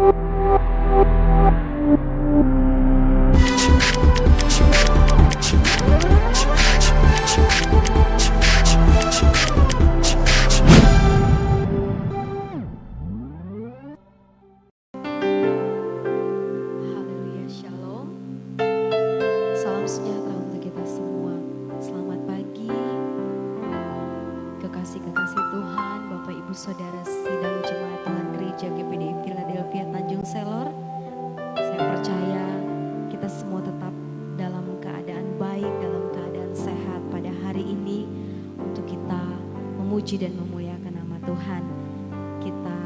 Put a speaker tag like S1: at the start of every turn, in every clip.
S1: Haleluya, shalom. Salam sejahtera untuk kita semua. Selamat pagi, kekasih-kekasih Tuhan, Bapak Ibu Saudara sidang jemaat Tuhan Gereja GPDI Philadelphia Tanjung Selor. Saya percaya kita semua tetap dalam keadaan baik, dalam keadaan sehat pada hari ini untuk kita memuji dan memuliakan nama Tuhan. Kita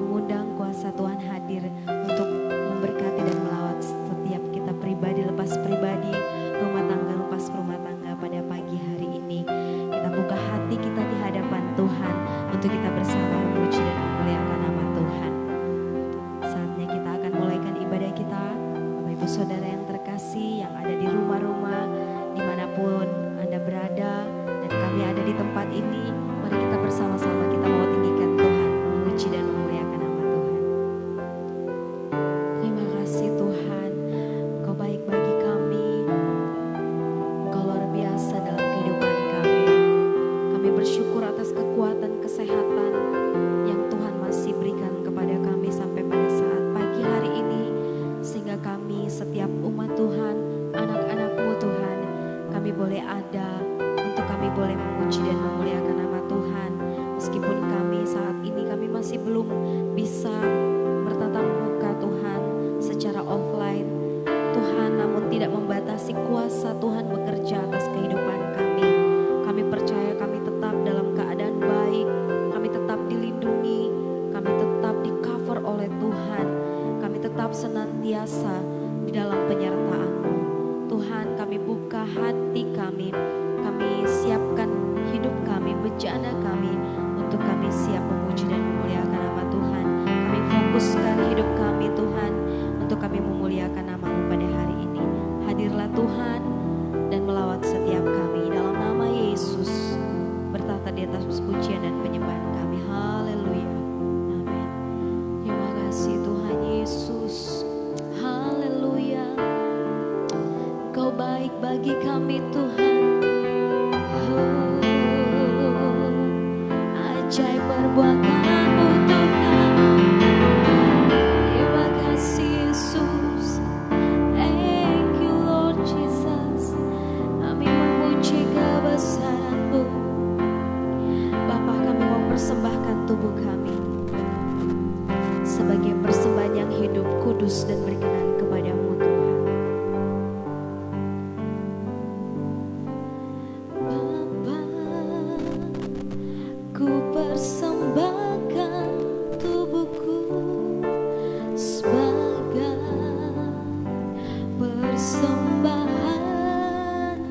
S1: mengundang kuasa Tuhan hadir untuk memberkati dan melawat setiap kita pribadi lepas pribadi, rumah tangga lepas rumah tangga pada pagi hari ini. Kita buka hati kita di hadapan Tuhan untuk kita bersama memuji dan memuliakan nama Tuhan. Saatnya kita akan mulaikan ibadah kita. Bapak Ibu Saudara yang terkasih yang ada di rumah-rumah, dimanapun Anda berada dan kami ada di tempat ini, mari kita bersama-sama kita mau tinggikan Tuhan, memuji dan memuliakan nama Tuhan. Terima kasih Tuhan, Engkau baik bagi kami, Engkau luar biasa dalam kehidupan kami. Kami bersyukur atas kekuatan, kesehatan yang Tuhan masih berikan kepada kami sampai pada saat pagi hari ini. Sehingga kami setiap umat Tuhan, anak-anak-Mu Tuhan, kami boleh ada untuk kami boleh memuji dan memuliakan nama Tuhan. Meskipun kami saat ini kami masih belum bisa bertatap muka Tuhan secara offline, Tuhan, namun tidak membatasi kuasa Tuhan bekerja atas kehidupan kami. Kami percaya kami tetap dalam keadaan baik, kami tetap dilindungi, kami tetap di cover oleh Tuhan, kami tetap senantiasa di dalam penyertaan-Mu. Tuhan, kami buka hati kami siapkan hidup kami, bejana kami untuk kami siap memuji dan memuliakan nama Tuhan. Kami fokuskan hidup kami Tuhan untuk kami memuliakan nama-Mu pada hari ini. Hadirlah Tuhan dan melawat setiap kami dalam nama Yesus. Bertata di atas pujian dan penyembahan kami. Haleluya. Amin. Terima kasih Tuhan Yesus. Haleluya. Engkau baik bagi kami Tuhan. Ajaib perbuatan-Mu Tuhan. Terima kasih Yesus. Thank you Lord Jesus. Kami memuji kebesaran-Mu. Bapa, kami mau persembahkan tubuh kami sebagai persembahan yang hidup, kudus dan berkenan kepada-Mu Tuhan. Ku persembahkan tubuhku sebagai persembahan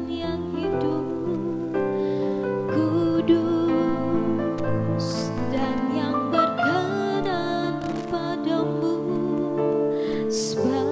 S1: yang hidup, kudus dan yang berkenan padamu, sebagai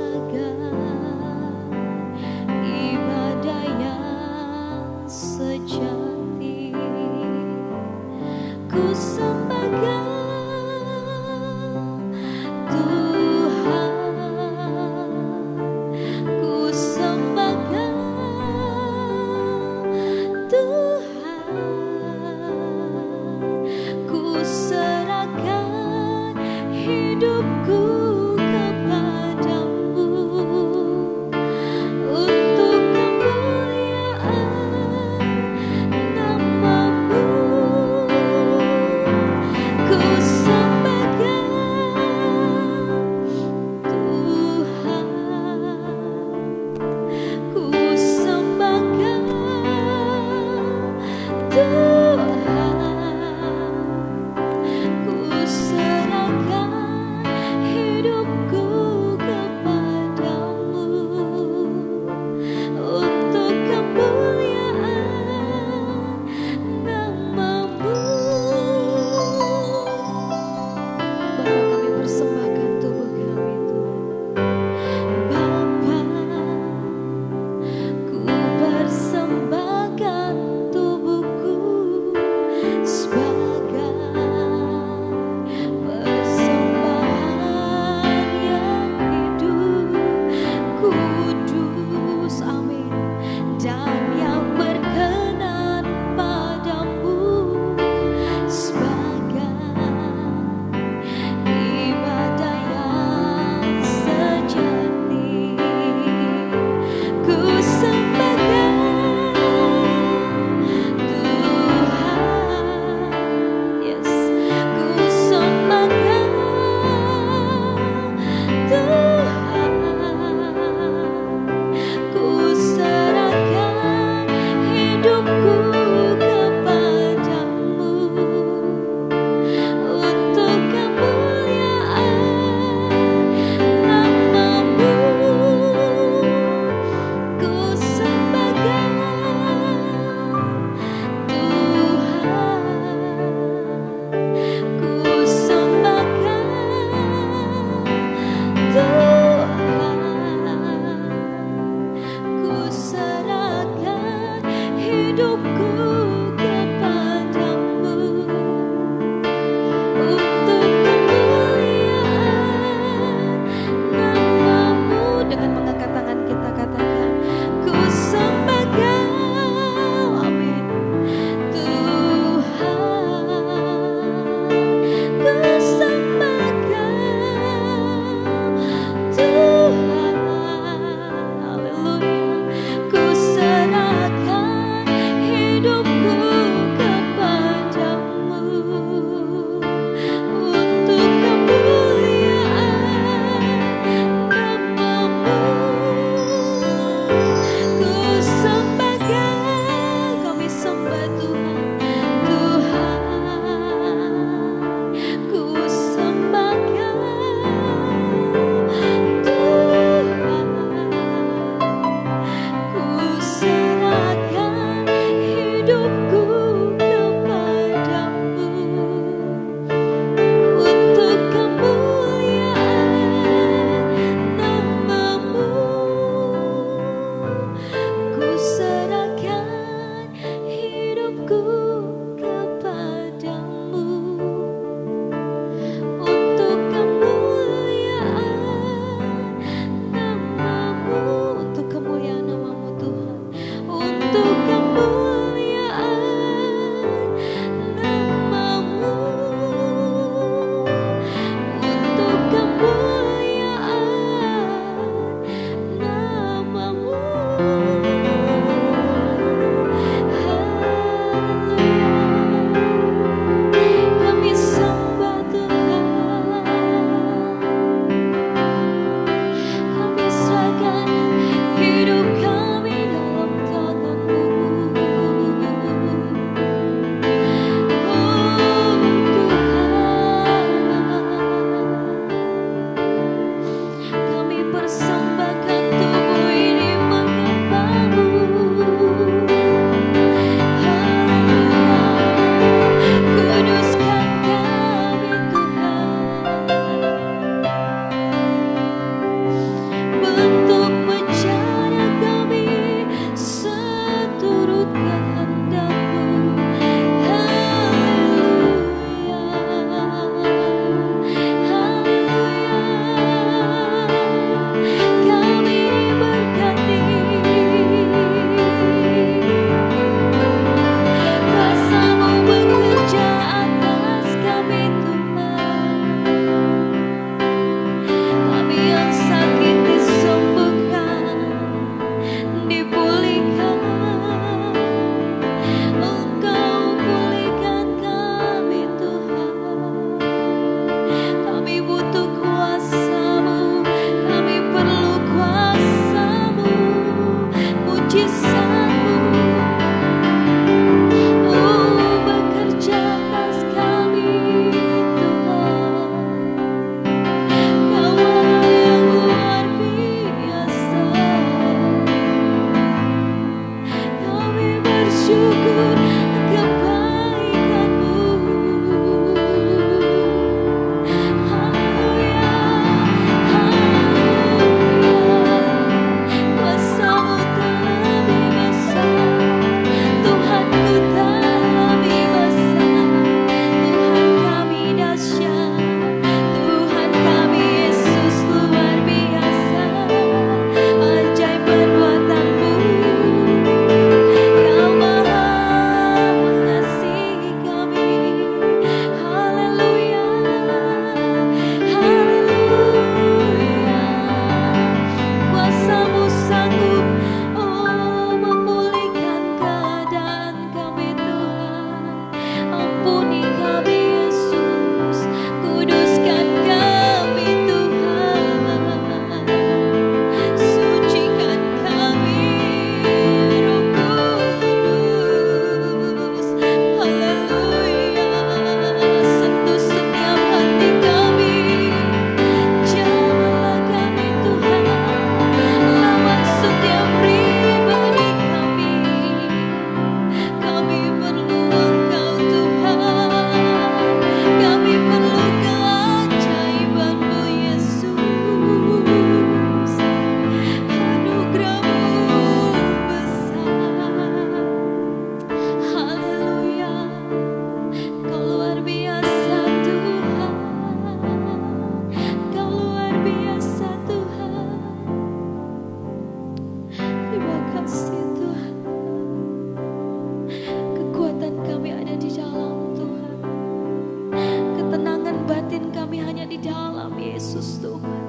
S1: Yesus Tuhan.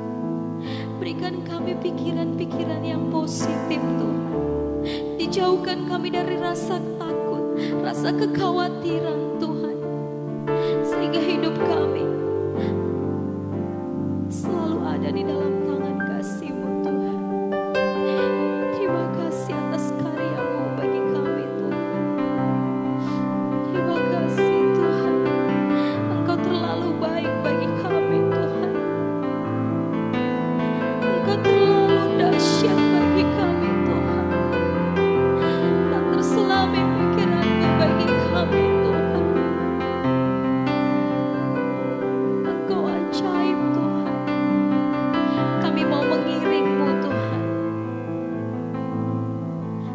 S1: Berikan kami pikiran-pikiran yang positif Tuhan. Dijauhkan kami dari rasa takut, rasa kekhawatiran Tuhan. Sehingga hidup kami selalu ada di dalam tangan kasih-Mu Tuhan. Terima kasih atas karya-Mu bagi kami Tuhan. Terima kasih Tuhan. Engkau terlalu baik bagi kami Tuhan. Engkau terlalu dahsyat bagi kami Tuhan. Tak terselami pikiran-Mu bagi kami Tuhan. Engkau ajaib Tuhan. Kami mau mengiring-Mu Tuhan.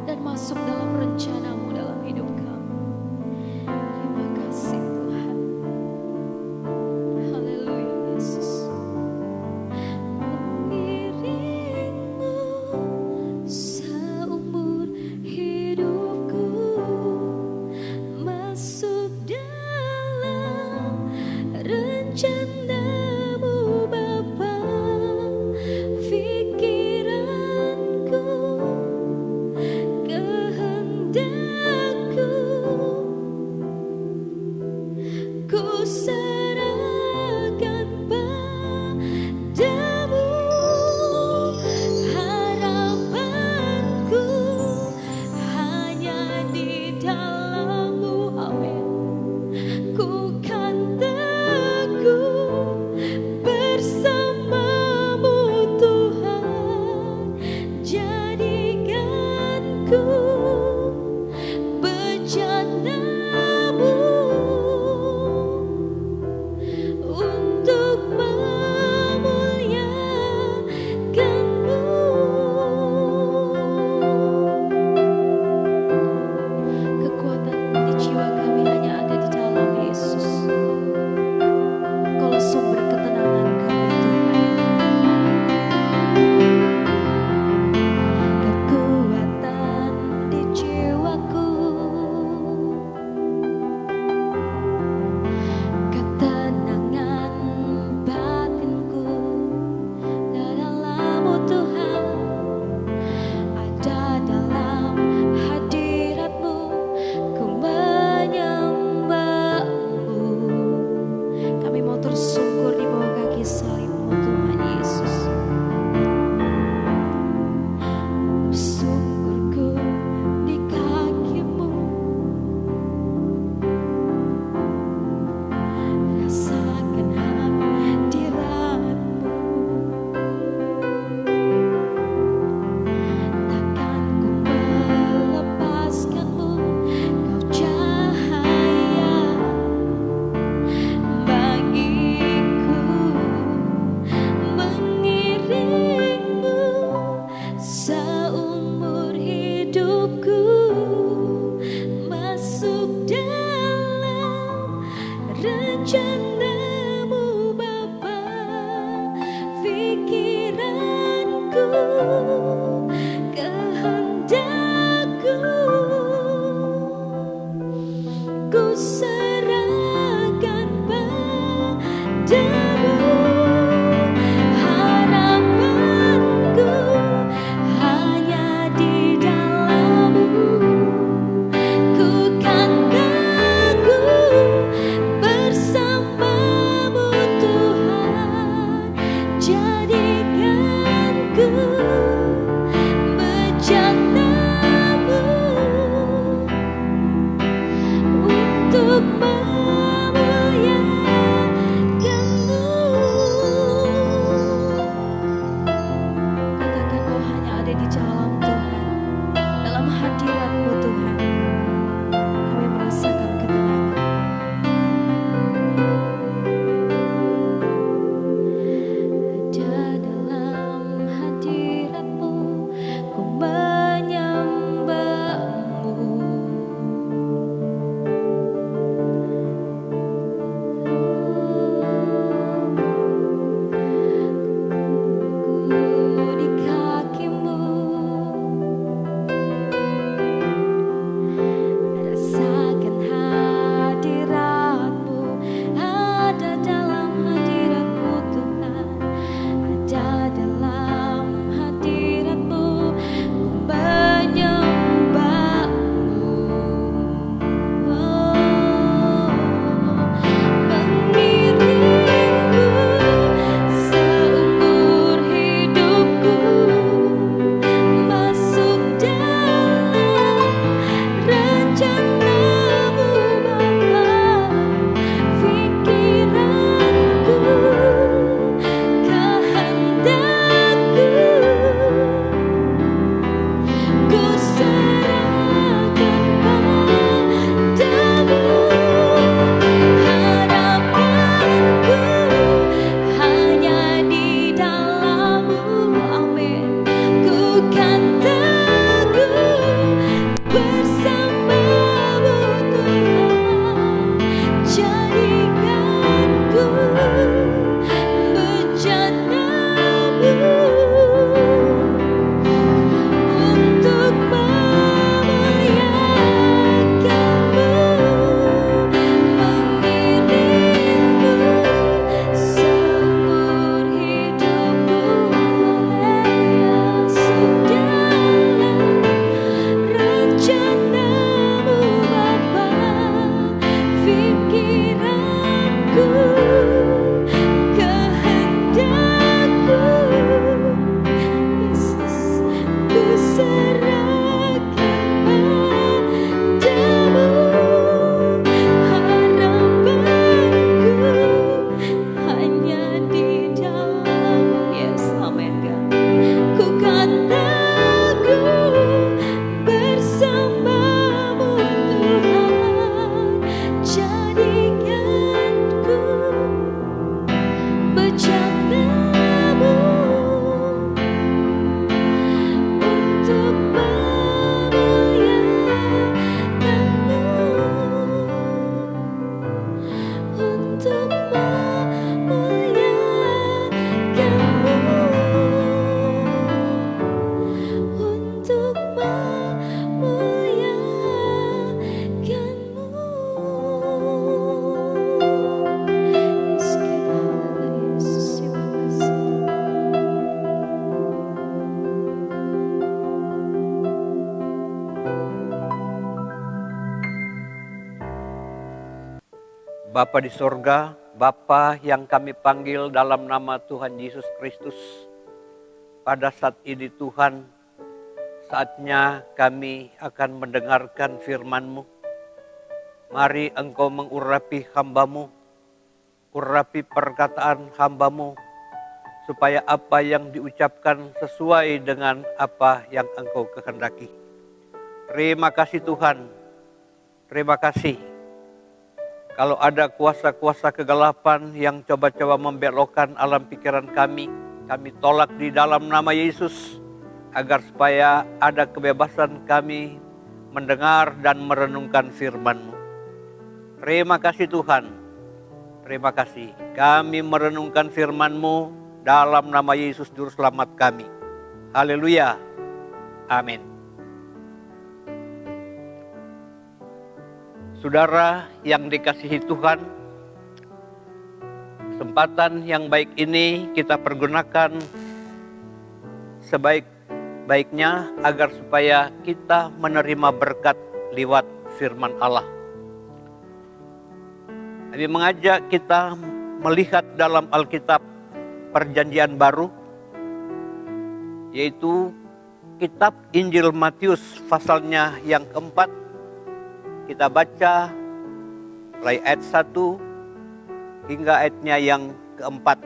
S1: Dan masuk dalam rencana-Mu dalam hidup kami. Terima kasih Tuhan. Haleluya Yesus. Mengiring-Mu seumur hidupku, masuk dalam rencana-Mu Bapa. Pikiranku, kehendakku, ku serahkan padamu. Harapanku hanya di dalam-Mu, amin. Ku kan teguh bersama-Mu Tuhan. Jadikanku bejana-Mu untuk memuliakan-Mu. Kekuatan di jiwa kami hanya ada di dalam Yesus. Engkaulah sumber ketenangan kami Tuhan. Kekuatan di jiwaku, ketenangan batinku dalam-Mu Tuhan. Ada dalam hadirat-Mu, ku menyembah-Mu. Kami mau tersungkur di bawah kaki salib-Mu Tuhan Yesus. Bersungkurku di kaki-Mu, rasakan hadirat-Mu. Takkan ku melepaskan-Mu, Kau cahaya bagiku. Mengiring-Mu seumur hidupku, masuk dalam rencana-Mu Bapa. Pikiranku, kehendakku, ku serahkan padamu. Harapanku hanya di dalam-Mu. Ku kan teguh bersama-Mu Tuhan. Jadikanku bejana-Mu untuk memuliakan-Mu. Katakan kau hanya ada di dalam Tuhan, dalam hadirat-Mu Tuhan. Kami merasakan ketenangan. Ada
S2: Bapa di sorga, Bapa yang kami panggil dalam nama Tuhan Yesus Kristus. Pada saat ini Tuhan, saatnya kami akan mendengarkan firman-Mu. Mari Engkau mengurapi hamba-Mu, urapi perkataan hamba-Mu, supaya apa yang diucapkan sesuai dengan apa yang Engkau kehendaki. Terima kasih Tuhan, terima kasih. Kalau ada kuasa-kuasa kegelapan yang coba-coba membelokkan alam pikiran kami tolak di dalam nama Yesus, agar supaya ada kebebasan kami mendengar dan merenungkan firman-Mu. Terima kasih Tuhan, terima kasih. Kami merenungkan firman-Mu dalam nama Yesus Juru Selamat kami. Haleluya, amin. Saudara yang dikasihi Tuhan, kesempatan yang baik ini kita pergunakan sebaik-baiknya agar supaya kita menerima berkat lewat firman Allah. Kami mengajak kita melihat dalam Alkitab Perjanjian Baru, yaitu kitab Injil Matius pasalnya yang keempat. Kita baca mulai ayat 1 hingga ayatnya yang keempat.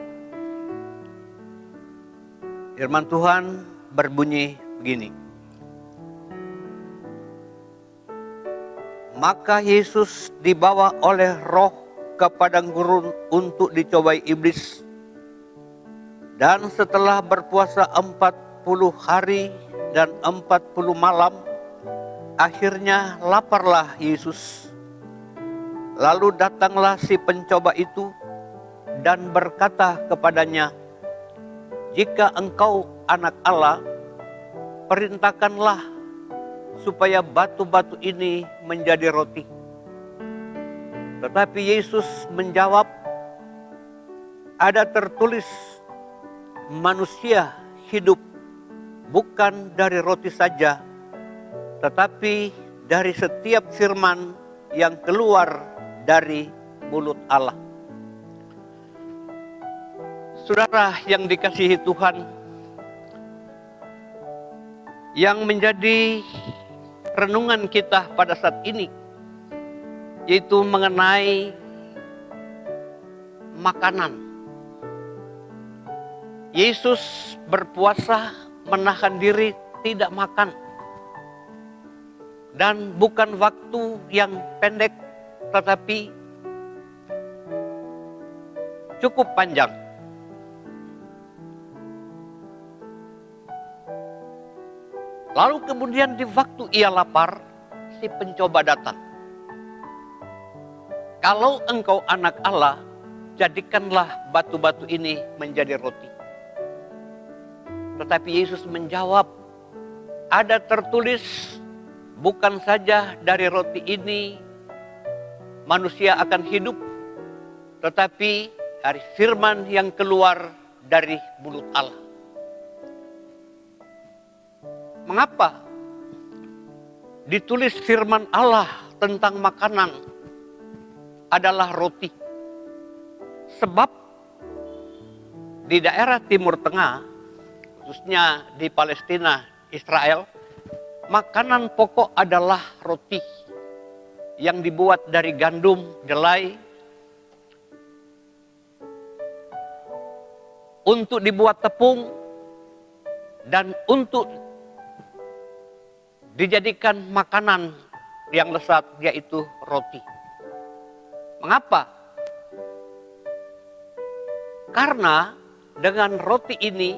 S2: Firman Tuhan berbunyi begini. Maka Yesus dibawa oleh Roh ke padang gurun untuk dicobai iblis. Dan setelah berpuasa 40 hari dan 40 malam, akhirnya laparlah Yesus. Lalu datanglah si pencoba itu dan berkata kepadanya, "Jika engkau anak Allah, perintahkanlah supaya batu-batu ini menjadi roti." Tetapi Yesus menjawab, "Ada tertulis, manusia hidup bukan dari roti saja, tetapi dari setiap firman yang keluar dari mulut Allah." Saudara yang dikasihi Tuhan, yang menjadi renungan kita pada saat ini, yaitu mengenai makanan. Yesus berpuasa menahan diri tidak makan. Dan bukan waktu yang pendek, tetapi cukup panjang. Lalu kemudian di waktu ia lapar, si pencoba datang. "Kalau engkau anak Allah, jadikanlah batu-batu ini menjadi roti." Tetapi Yesus menjawab, "Ada tertulis, bukan saja dari roti ini manusia akan hidup, tetapi dari firman yang keluar dari mulut Allah." Mengapa ditulis firman Allah tentang makanan adalah roti? Sebab di daerah Timur Tengah, khususnya di Palestina, Israel, makanan pokok adalah roti yang dibuat dari gandum, jelai, untuk dibuat tepung, dan untuk dijadikan makanan yang lezat, yaitu roti. Mengapa? Karena dengan roti ini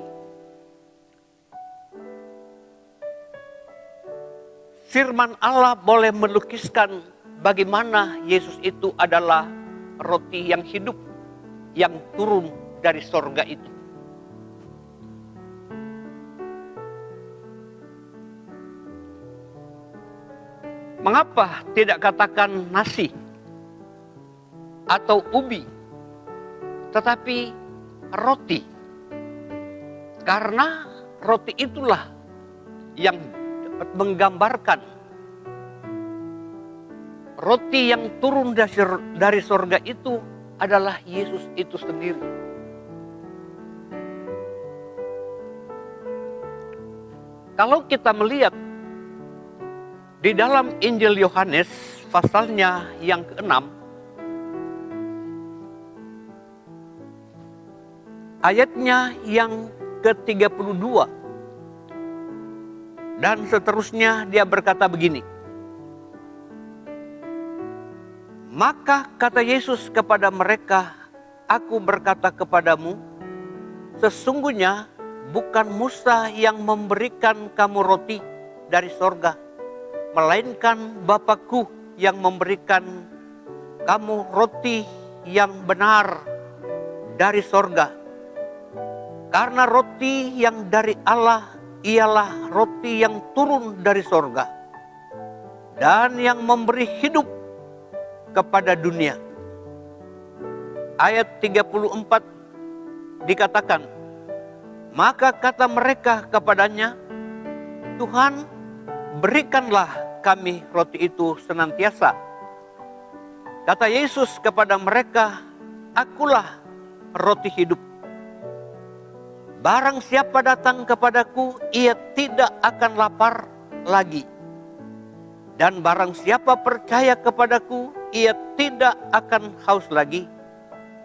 S2: firman Allah boleh melukiskan bagaimana Yesus itu adalah roti yang hidup, yang turun dari sorga itu. Mengapa tidak katakan nasi atau ubi, tetapi roti? Karena roti itulah yang dapat menggambarkan Roti yang turun dari sorga itu adalah Yesus itu sendiri. Kalau kita melihat di dalam Injil Yohanes pasalnya yang ke-6, ayatnya yang ke-32 dan seterusnya, dia berkata begini. Maka kata Yesus kepada mereka, aku berkata kepadamu, sesungguhnya bukan Musa yang memberikan kamu roti dari sorga, melainkan Bapa-Ku yang memberikan kamu roti yang benar dari sorga. Karena roti yang dari Allah ialah roti yang turun dari sorga dan yang memberi hidup kepada dunia. Ayat 34 dikatakan, maka kata mereka kepadanya, Tuhan, berikanlah kami roti itu senantiasa. Kata Yesus kepada mereka, akulah roti hidup. Barang siapa datang kepadaku, ia tidak akan lapar lagi. Dan barang siapa percaya kepadaku, ia tidak akan haus lagi.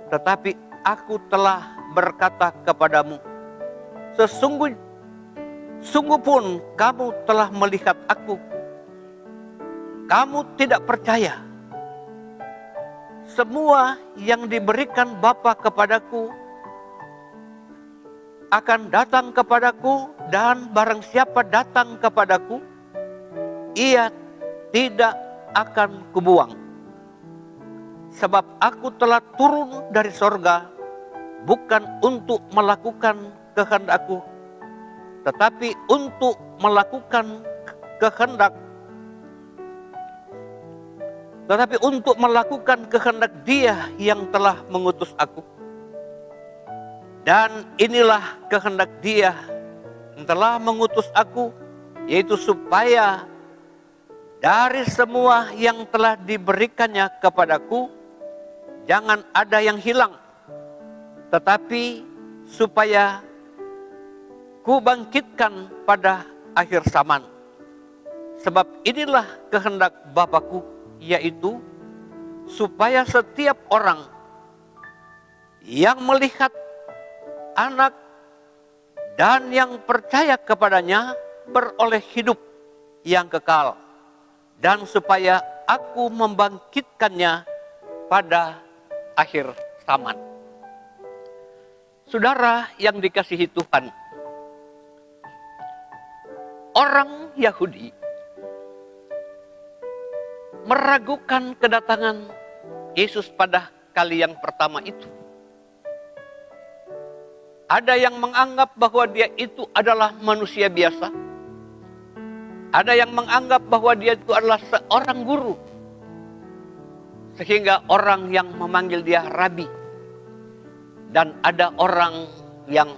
S2: Tetapi aku telah berkata kepadamu, sungguh pun kamu telah melihat aku. Kamu tidak percaya. Semua yang diberikan Bapa kepadaku akan datang kepadaku, dan barang siapa datang kepadaku, ia tidak akan kubuang. Sebab aku telah turun dari sorga, bukan untuk melakukan kehendakku, tetapi untuk melakukan kehendak Dia yang telah mengutus aku. Dan inilah kehendak Dia yang telah mengutus aku, yaitu supaya dari semua yang telah diberikannya kepadaku, jangan ada yang hilang, tetapi supaya kubangkitkan pada akhir zaman. Sebab inilah kehendak Bapa-Ku, yaitu supaya setiap orang yang melihat Anak dan yang percaya kepadanya beroleh hidup yang kekal, dan supaya aku membangkitkannya pada akhir zaman. Saudara yang dikasihi Tuhan, orang Yahudi meragukan kedatangan Yesus pada kali yang pertama itu. Ada yang menganggap bahwa Dia itu adalah manusia biasa. Ada yang menganggap bahwa Dia itu adalah seorang guru, sehingga orang yang memanggil Dia Rabi. Dan ada orang yang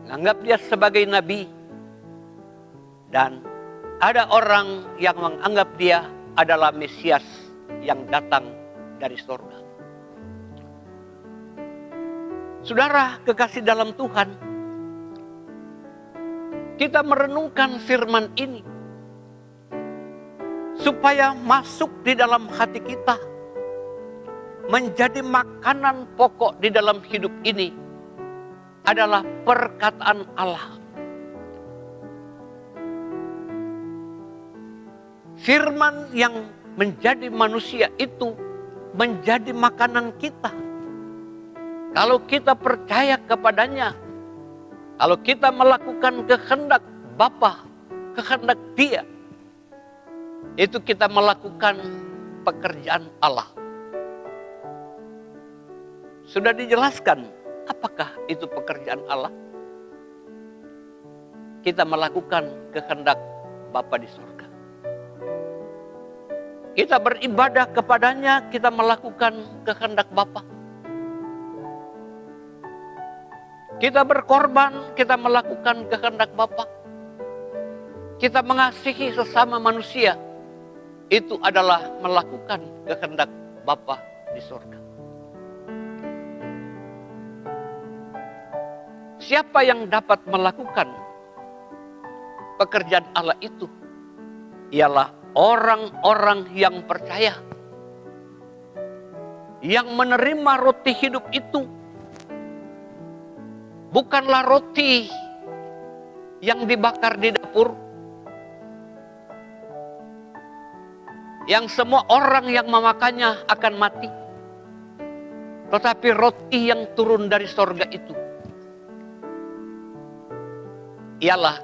S2: menganggap Dia sebagai nabi. Dan ada orang yang menganggap Dia adalah Mesias yang datang dari surga. Saudara kekasih dalam Tuhan, kita merenungkan firman ini supaya masuk di dalam hati kita, menjadi makanan pokok di dalam hidup ini adalah perkataan Allah. Firman yang menjadi manusia itu menjadi makanan kita. Kalau kita percaya kepadanya, kalau kita melakukan kehendak Bapa, kehendak Dia, itu kita melakukan pekerjaan Allah. Sudah dijelaskan apakah itu pekerjaan Allah? Kita melakukan kehendak Bapa di surga. Kita beribadah kepadanya, kita melakukan kehendak Bapa. Kita berkorban, kita melakukan kehendak Bapa. Kita mengasihi sesama manusia, itu adalah melakukan kehendak Bapa di surga. Siapa yang dapat melakukan pekerjaan Allah itu? Ialah orang-orang yang percaya, yang menerima roti hidup itu. Bukanlah roti yang dibakar di dapur, yang semua orang yang memakannya akan mati. Tetapi roti yang turun dari sorga itu ialah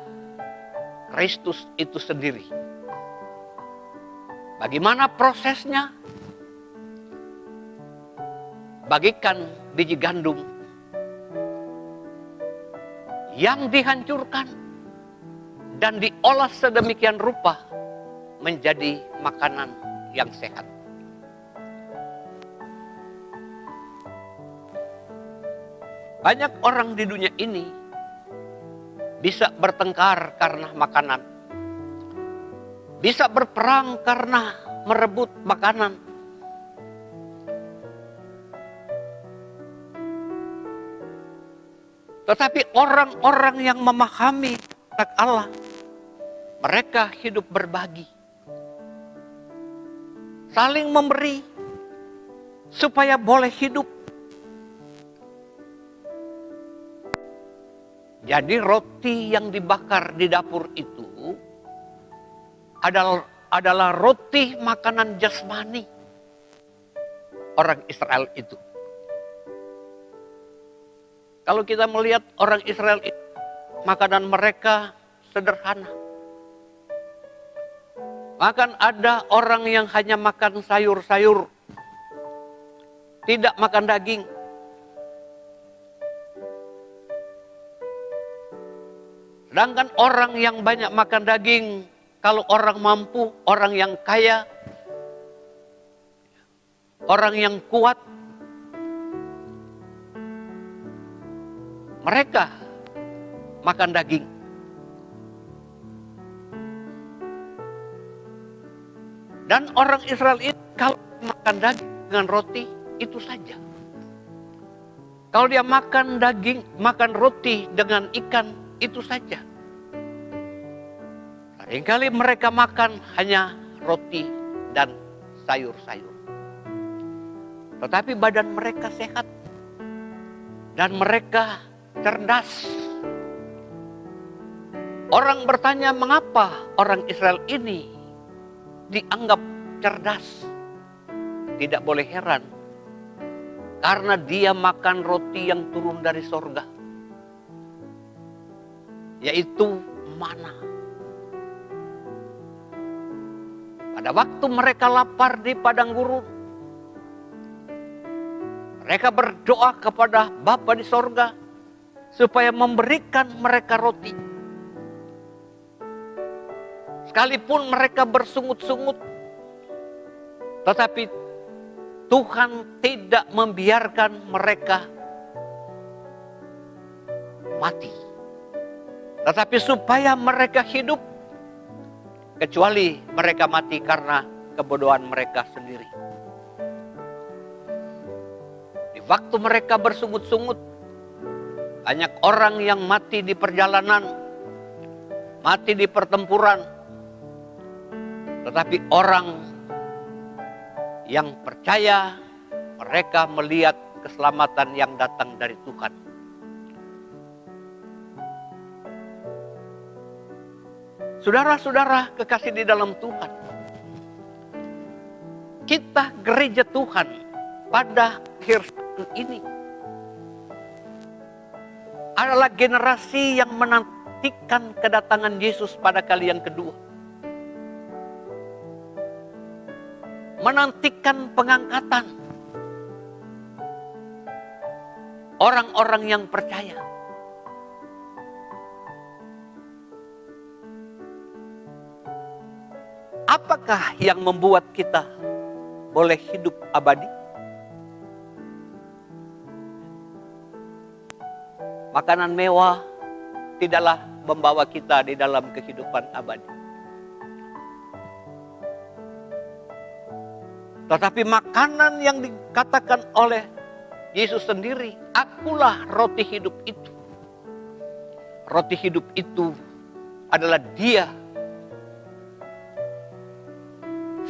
S2: Kristus itu sendiri. Bagaimana prosesnya? Bagikan biji gandum yang dihancurkan dan diolah sedemikian rupa menjadi makanan yang sehat. Banyak orang di dunia ini bisa bertengkar karena makanan, bisa berperang karena merebut makanan. Tetapi orang-orang yang memahami kehendak Allah, mereka hidup berbagi, saling memberi, supaya boleh hidup. Jadi roti yang dibakar di dapur itu adalah roti makanan jasmani orang Israel itu. Kalau kita melihat orang Israel itu, makanan mereka sederhana. Bahkan ada orang yang hanya makan sayur-sayur, tidak makan daging. Sedangkan orang yang banyak makan daging, kalau orang mampu, orang yang kaya, orang yang kuat, mereka makan daging. Dan orang Israel itu kalau makan daging dengan roti, itu saja. Kalau dia makan daging, makan roti dengan ikan, itu saja. Seringkali mereka makan hanya roti dan sayur-sayur. Tetapi badan mereka sehat. Dan mereka cerdas. Orang bertanya, mengapa orang Israel ini dianggap cerdas? Tidak boleh heran, karena dia makan roti yang turun dari sorga, yaitu mana. Pada waktu mereka lapar di padang gurun, mereka berdoa kepada Bapa di sorga supaya memberikan mereka roti. Sekalipun mereka bersungut-sungut, tetapi Tuhan tidak membiarkan mereka mati. Tetapi supaya mereka hidup, kecuali mereka mati karena kebodohan mereka sendiri. Di waktu mereka bersungut-sungut, banyak orang yang mati di perjalanan, mati di pertempuran. Tetapi orang yang percaya, mereka melihat keselamatan yang datang dari Tuhan. Saudara-saudara kekasih di dalam Tuhan, kita gereja Tuhan pada akhir ini adalah generasi yang menantikan kedatangan Yesus pada kali yang kedua. Menantikan pengangkatan orang-orang yang percaya. Apakah yang membuat kita boleh hidup abadi? Makanan mewah tidaklah membawa kita di dalam kehidupan abadi. Tetapi makanan yang dikatakan oleh Yesus sendiri, akulah roti hidup itu. Roti hidup itu adalah Dia.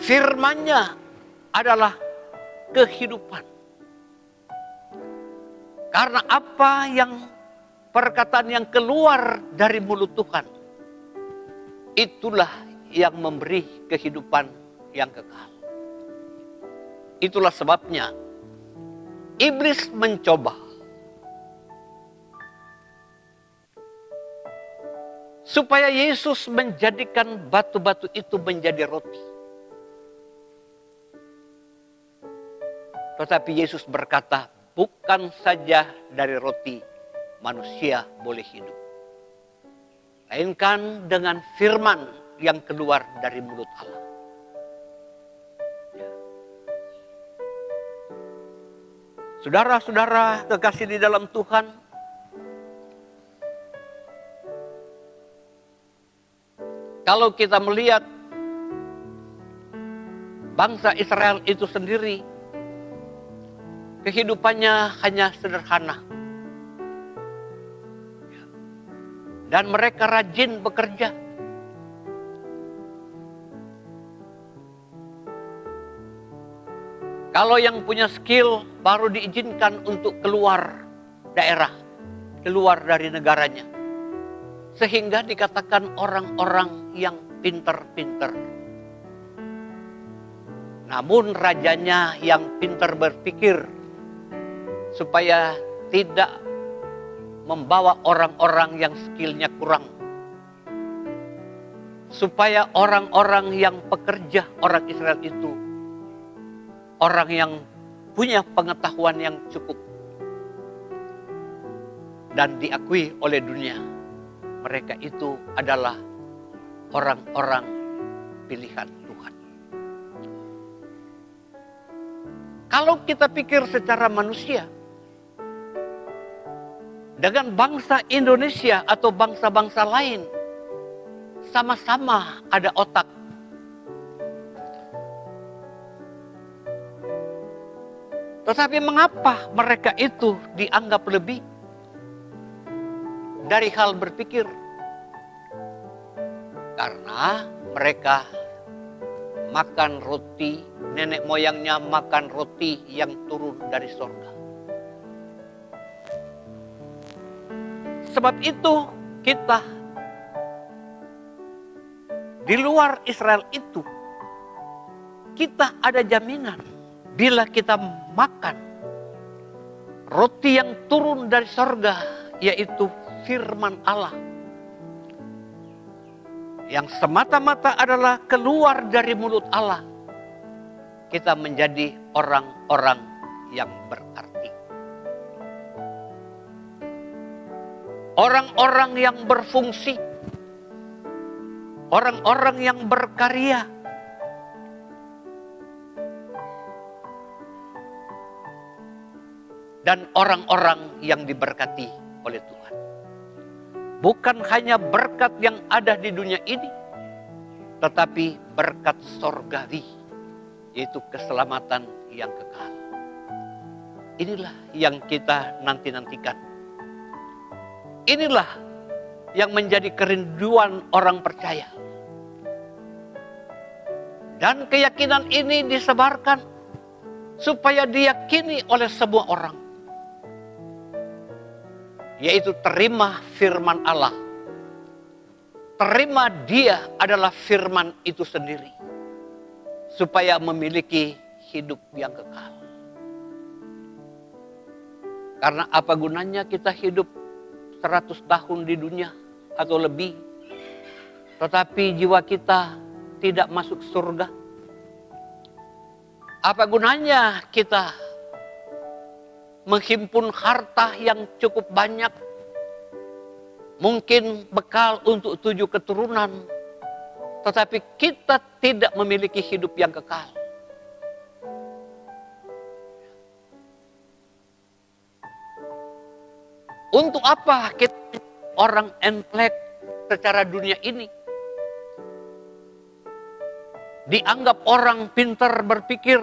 S2: Firman-Nya adalah kehidupan. Karena apa yang perkataan yang keluar dari mulut Tuhan, itulah yang memberi kehidupan yang kekal. Itulah sebabnya iblis mencoba supaya Yesus menjadikan batu-batu itu menjadi roti. Tetapi Yesus berkata, bukan saja dari roti manusia boleh hidup, melainkan dengan firman yang keluar dari mulut Allah. Saudara-saudara kekasih di dalam Tuhan, kalau kita melihat bangsa Israel itu sendiri, kehidupannya hanya sederhana. Dan mereka rajin bekerja. Kalau yang punya skill baru diizinkan untuk keluar daerah, keluar dari negaranya. Sehingga dikatakan orang-orang yang pinter-pinter. Namun rajanya yang pinter berpikir supaya tidak membawa orang-orang yang skillnya kurang. Supaya orang-orang yang pekerja, orang Israel itu, orang yang punya pengetahuan yang cukup. Dan diakui oleh dunia, mereka itu adalah orang-orang pilihan Tuhan. Kalau kita pikir secara manusia, dengan bangsa Indonesia atau bangsa-bangsa lain, sama-sama ada otak. Tetapi mengapa mereka itu dianggap lebih dari hal berpikir? Karena mereka makan roti, nenek moyangnya makan roti yang turun dari sorga. Sebab itu kita di luar Israel itu, kita ada jaminan bila kita makan roti yang turun dari sorga, yaitu firman Allah. Yang semata-mata adalah keluar dari mulut Allah. Kita menjadi orang-orang yang berarti. Orang-orang yang berfungsi. Orang-orang yang berkarya. Dan orang-orang yang diberkati oleh Tuhan. Bukan hanya berkat yang ada di dunia ini, tetapi berkat sorgawi, yaitu keselamatan yang kekal. Inilah yang kita nanti-nantikan. Inilah yang menjadi kerinduan orang percaya. Dan keyakinan ini disebarkan supaya diyakini oleh semua orang. Yaitu terima firman Allah. Terima Dia adalah firman itu sendiri. Supaya memiliki hidup yang kekal. Karena apa gunanya kita hidup 100 tahun di dunia atau lebih, tetapi jiwa kita tidak masuk surga? Apa gunanya kita menghimpun harta yang cukup banyak, mungkin bekal untuk 7 keturunan, tetapi kita tidak memiliki hidup yang kekal? Untuk apa kita orang enflek secara dunia ini? Dianggap orang pintar berpikir,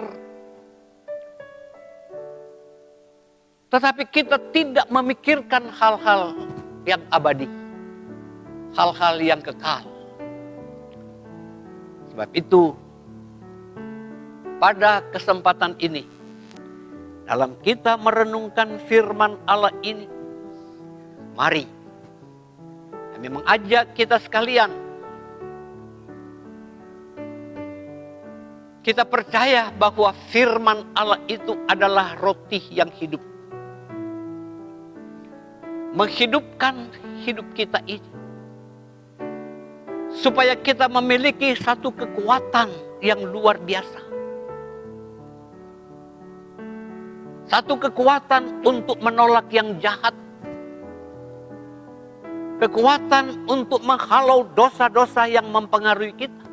S2: Tetapi kita tidak memikirkan hal-hal yang abadi, hal-hal yang kekal. Sebab itu, pada kesempatan ini, dalam kita merenungkan firman Allah ini, mari kami mengajak kita sekalian, kita percaya bahwa firman Allah itu adalah roti yang hidup. Menghidupkan hidup kita ini. Supaya kita memiliki satu kekuatan yang luar biasa. Satu kekuatan untuk menolak yang jahat. Kekuatan untuk menghalau dosa-dosa yang mempengaruhi kita.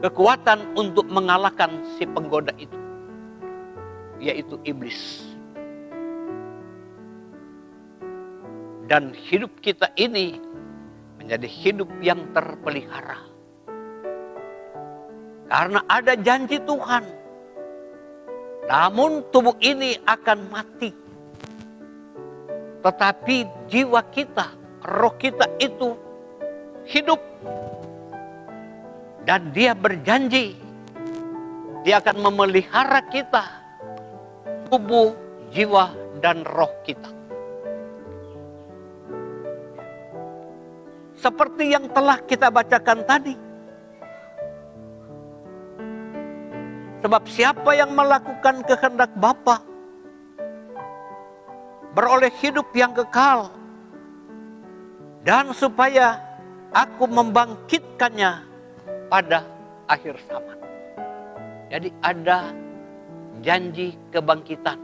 S2: Kekuatan untuk mengalahkan si penggoda itu, yaitu iblis. Dan hidup kita ini menjadi hidup yang terpelihara. Karena ada janji Tuhan. Namun tubuh ini akan mati. Tetapi jiwa kita, roh kita itu hidup. Dan Dia berjanji, Dia akan memelihara kita, tubuh, jiwa, dan roh kita. Seperti yang telah kita bacakan tadi. Sebab siapa yang melakukan kehendak Bapa beroleh hidup yang kekal. Dan supaya aku membangkitkannya pada akhir zaman. Jadi ada janji kebangkitan.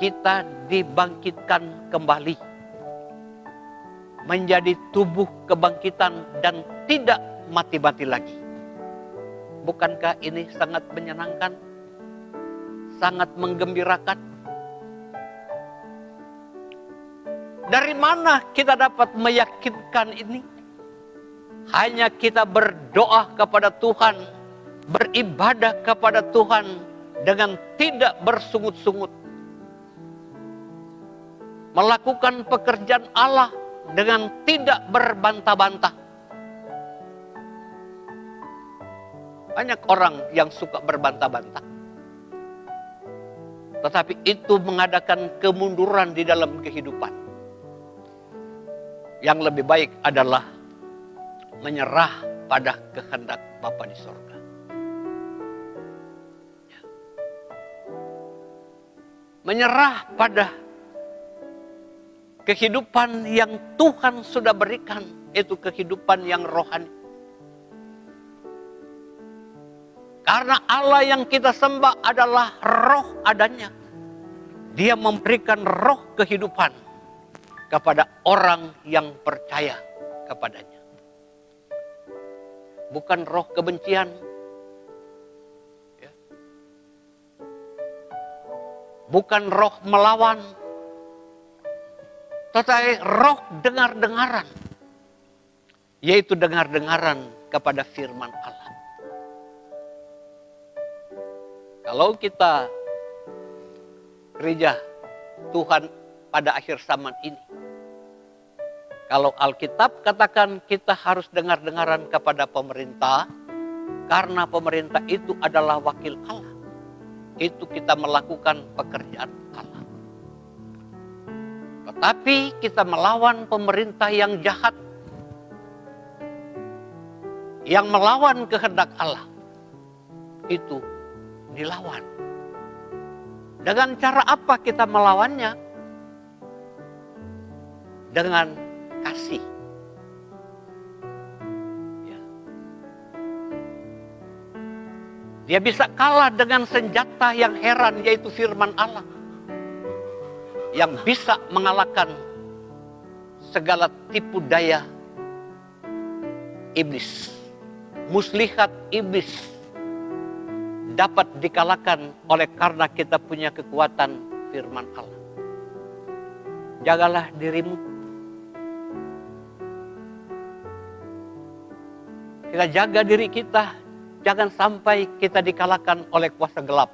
S2: Kita dibangkitkan kembali. Menjadi tubuh kebangkitan dan tidak mati-mati lagi. Bukankah ini sangat menyenangkan? Sangat menggembirakan? Dari mana kita dapat meyakinkan ini? Hanya kita berdoa kepada Tuhan, beribadah kepada Tuhan dengan tidak bersungut-sungut. Melakukan pekerjaan Allah dengan tidak berbantah-bantah. Banyak orang yang suka berbantah-bantah. Tetapi itu mengadakan kemunduran di dalam kehidupan. Yang lebih baik adalah menyerah pada kehendak Bapa di sorga. Menyerah pada kehidupan yang Tuhan sudah berikan, itu kehidupan yang rohani. Karena Allah yang kita sembah adalah roh adanya. Dia memberikan roh kehidupan kepada orang yang percaya kepadanya. Bukan roh kebencian. Bukan roh melawan. Tetapi roh dengar-dengaran. Yaitu dengar-dengaran kepada firman Allah. Kalau kita gereja Tuhan pada akhir zaman ini. Kalau Alkitab katakan kita harus dengar-dengaran kepada pemerintah. Karena pemerintah itu adalah wakil Allah. Itu kita melakukan pekerjaan Allah. Tetapi kita melawan pemerintah yang jahat. Yang melawan kehendak Allah. Itu dilawan. Dengan cara apa kita melawannya? Dengan kasih. Ya. Dia bisa kalah dengan senjata yang heran, yaitu firman Allah. Yang bisa mengalahkan segala tipu daya iblis. Muslihat iblis dapat dikalahkan oleh karena kita punya kekuatan firman Allah. Jagalah dirimu. Kita jaga diri kita. Jangan sampai kita dikalahkan oleh kuasa gelap.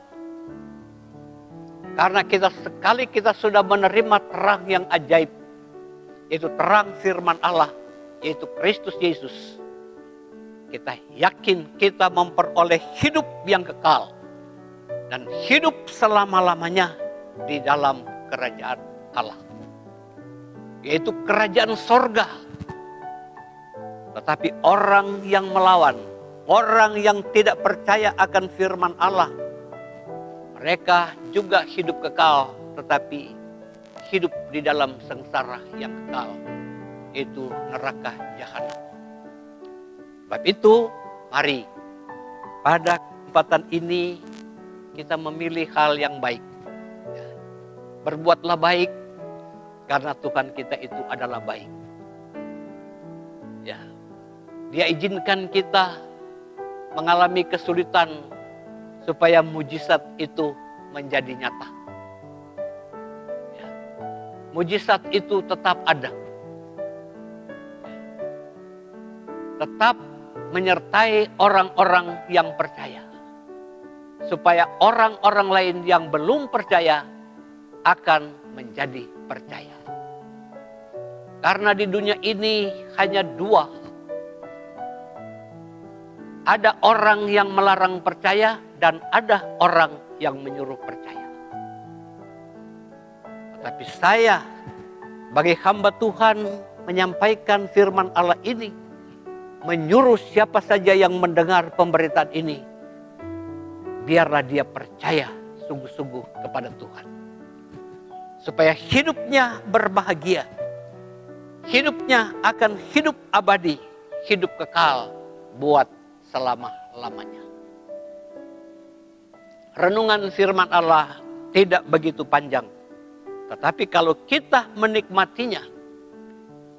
S2: Karena kita sudah menerima terang yang ajaib, yaitu terang firman Allah, yaitu Kristus Yesus. Kita yakin kita memperoleh hidup yang kekal dan hidup selama-lamanya di dalam kerajaan Allah, yaitu kerajaan sorga. Tetapi orang yang melawan, orang yang tidak percaya akan firman Allah, mereka juga hidup kekal, tetapi hidup di dalam sengsara yang kekal, yaitu neraka jahanam. Sebab itu, mari pada kesempatan ini kita memilih hal yang baik. Berbuatlah baik, karena Tuhan kita itu adalah baik. Ya, Dia izinkan kita mengalami kesulitan supaya mujizat itu menjadi nyata. Ya. Mujizat itu tetap ada. Tetap menyertai orang-orang yang percaya. Supaya orang-orang lain yang belum percaya akan menjadi percaya. Karena di dunia ini hanya dua. Ada orang yang melarang percaya dan ada orang yang menyuruh percaya. Tetapi saya sebagai hamba Tuhan menyampaikan firman Allah ini, menyuruh siapa saja yang mendengar pemberitaan ini, biarlah dia percaya sungguh-sungguh kepada Tuhan. Supaya hidupnya berbahagia. Hidupnya akan hidup abadi, hidup kekal buat selama-lamanya. Renungan firman Allah tidak begitu panjang. Tetapi kalau kita menikmatinya,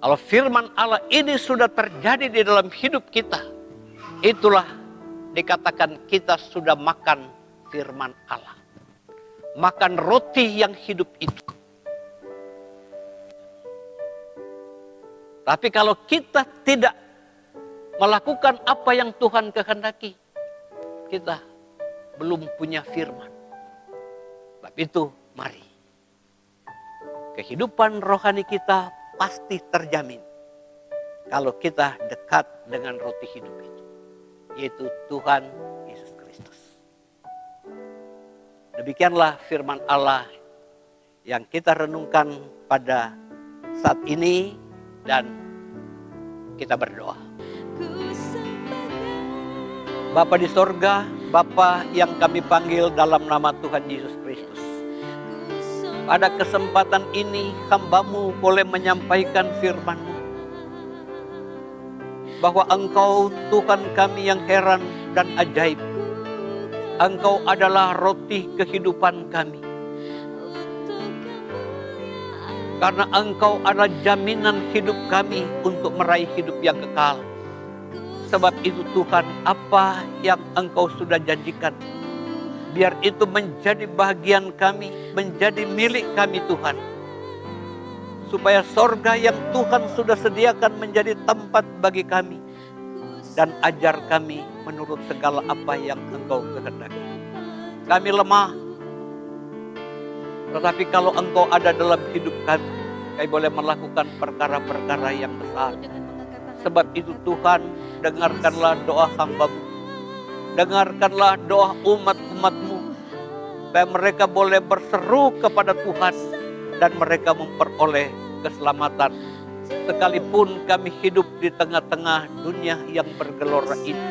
S2: kalau firman Allah ini sudah terjadi di dalam hidup kita, itulah dikatakan kita sudah makan firman Allah. Makan roti yang hidup itu. Tapi kalau kita tidak melakukan apa yang Tuhan kehendaki, kita belum punya firman. Sebab itu, mari. Kehidupan rohani kita pasti terjamin kalau kita dekat dengan roti hidup itu, yaitu Tuhan Yesus Kristus. Demikianlah firman Allah yang kita renungkan pada saat ini, dan kita berdoa. Bapa di sorga, Bapa yang kami panggil dalam nama Tuhan Yesus Kristus. Pada kesempatan ini hamba-Mu boleh menyampaikan firman-Mu. Bahwa Engkau Tuhan kami yang heran dan ajaib. Engkau adalah roti kehidupan kami. Karena Engkau adalah jaminan hidup kami untuk meraih hidup yang kekal. Sebab itu Tuhan, apa yang Engkau sudah janjikan, biar itu menjadi bagian kami, menjadi milik kami Tuhan. Supaya sorga yang Tuhan sudah sediakan menjadi tempat bagi kami. Dan ajar kami menurut segala apa yang Engkau kehendaki. Kami lemah, tetapi kalau Engkau ada dalam hidup kami, kami boleh melakukan perkara-perkara yang besar. Sebab itu Tuhan, dengarkanlah doa hamba-Mu. Dengarkanlah doa umat-umat-Mu. Supaya mereka boleh berseru kepada Tuhan. Dan mereka memperoleh keselamatan. Sekalipun kami hidup di tengah-tengah dunia yang bergelora ini.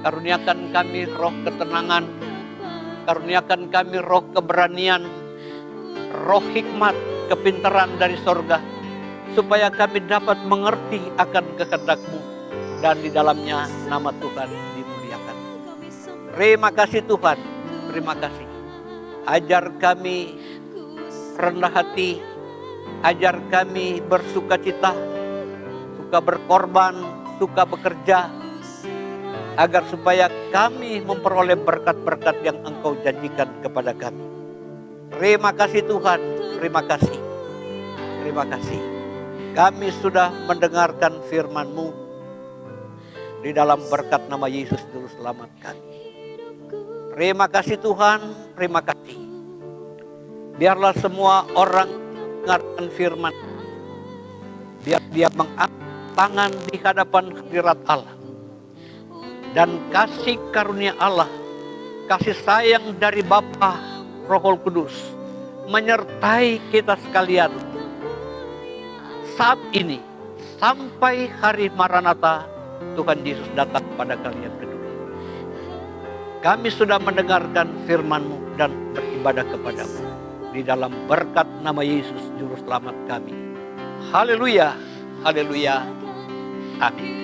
S2: Karuniakan kami roh ketenangan. Karuniakan kami roh keberanian. Roh hikmat, kepintaran dari sorga. Supaya kami dapat mengerti akan kehendak-Mu. Dan di dalamnya nama Tuhan dimuliakan. Terima kasih Tuhan. Terima kasih. Ajar kami rendah hati. Ajar kami bersukacita. Suka berkorban. Suka bekerja. Agar supaya kami memperoleh berkat-berkat yang Engkau janjikan kepada kami. Terima kasih Tuhan. Terima kasih. Terima kasih. Kami sudah mendengarkan firman-Mu. Di dalam berkat nama Yesus Juru Selamat kami. Terima kasih Tuhan. Terima kasih. Biarlah semua orang mendengarkan firman. Biar dia mengangkat tangan di hadapan hadirat Allah. Dan kasih karunia Allah, kasih sayang dari Bapa, Roh Kudus, menyertai kita sekalian saat ini sampai hari Maranatha Tuhan Yesus datang pada kalian berdua. Kami sudah mendengarkan firman-Mu dan beribadah kepadamu di dalam berkat nama Yesus Juru Selamat kami. Haleluya, haleluya, amin.